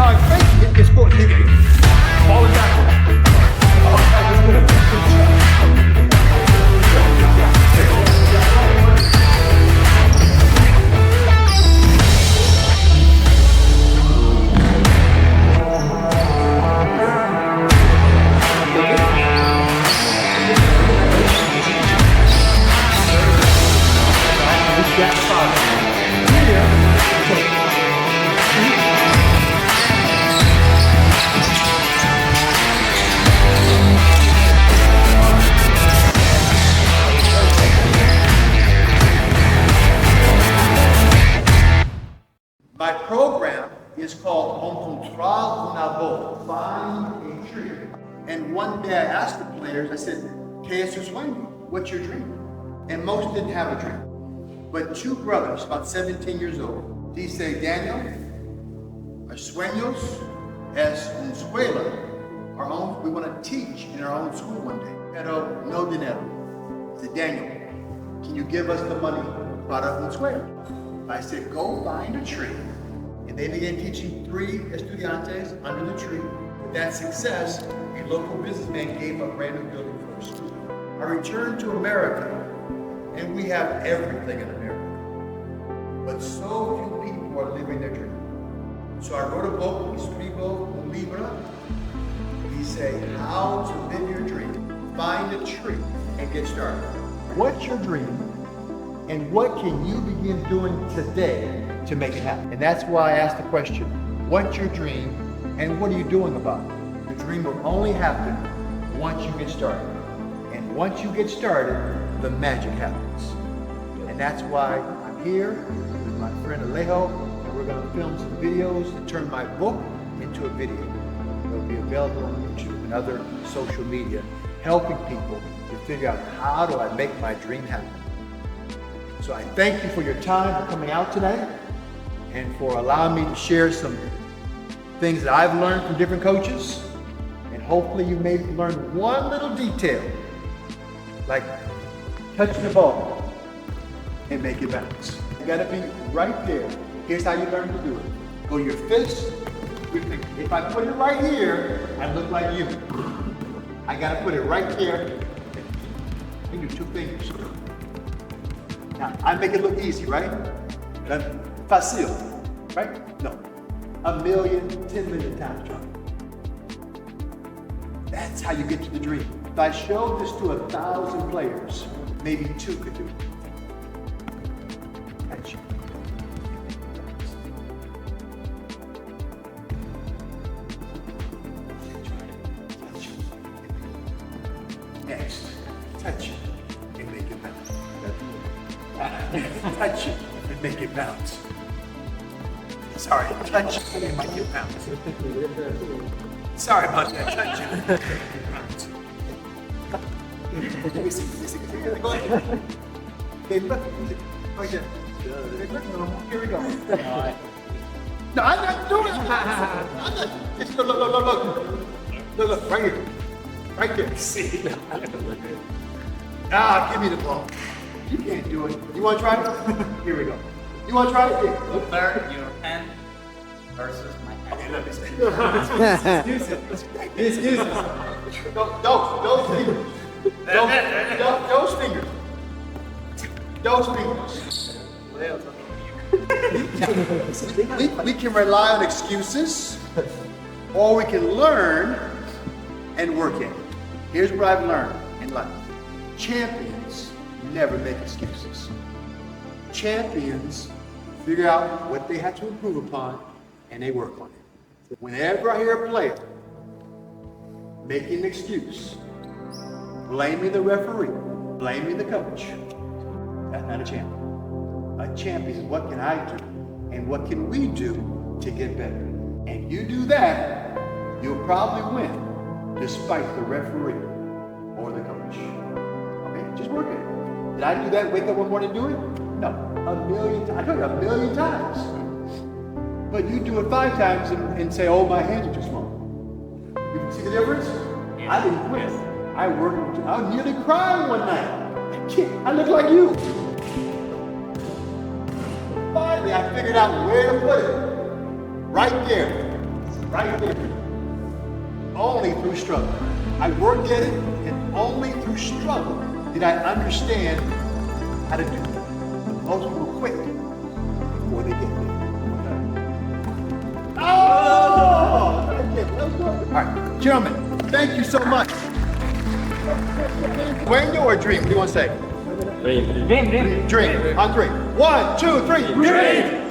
time faking it, it's going to be falling backwards. Oh, that was good. Good job. My program is called Encontrar una voz, find a tree. And one day I asked the players, I said, ¿Qué es tu sueño? What's your dream? And most didn't have a dream. But two brothers, about 17 years old, dice, Daniel, our sueños es una escuela. We want to teach in our own school one day. Pero no dinero. I said, Daniel, can you give us the money para una escuela? I said, go find a tree. And they began teaching 3 estudiantes under the tree. With that success, a local businessman gave a brand new building for a school. I returned to America, and we have everything in America. But so few people are living their dream. So I wrote a book, Escribo un libro. He said, how to live your dream. Find a tree and get started. What's your dream? And what can you begin doing today to make it happen? And that's why I asked the question, what's your dream and what are you doing about it? The dream will only happen once you get started. And once you get started, the magic happens. And that's why I'm here with my friend Alejo, and we're gonna film some videos to turn my book into a video. It'll be available on YouTube and other social media, helping people to figure out how do I make my dream happen. So I thank you for your time for coming out today and for allowing me to share some things that I've learned from different coaches. And hopefully you may learn one little detail, like touching the ball and make it bounce. You gotta be right there. Here's how you learn to do it. Go your fist, your finger. If I put it right here, I look like you. I gotta put it right there. And do 2 fingers. Now, I make it look easy, right? Fácil, right? No. 1 million, 10 million times, John. That's how you get to the dream. If I showed this to 1,000 players, maybe 2 could do it. That's you. Next, touch it and make it bounce. Touch it and make it bounce. Sorry, touch it and make it bounce. Sorry about that, touch it and make it bounce. Let me see. Go ahead. Okay, look. Right there. Here we go. No, I'm not doing it. I'm not. It's, look, right here. Right there. See? Give me the ball. You can't do it. You want to try it? Here we go. You want to try it? Here. Look there, your hand versus my hand. Okay, let me see. Excuse it. Those fingers. Those fingers. Those fingers. We can rely on excuses, or we can learn and work it. Here's what I've learned in life. Champions never make excuses. Champions figure out what they have to improve upon and they work on it. Whenever I hear a player making an excuse, blaming the referee, blaming the coach, that's not a champion. A champion is what can I do and what can we do to get better. And you do that, you'll probably win despite the referee or the coach. Okay, just work it. Did I do that, wake up one morning and do it? No, 1 million times. I told you 1 million times. But you do it 5 times and say, oh, my hands are too small. You can see the difference? Yes. I didn't quit. I worked. I was nearly crying one night. I look like you. Finally, I figured out where to put it. Right there. right there. Only through struggle. I worked at it, and only through struggle did I understand how to do it. Most people quit before they get there. Oh! All right, gentlemen, thank you so much. Wayne or dream? What do you want to say? Dream. Dream. On three. 1, 2, 3. Dream!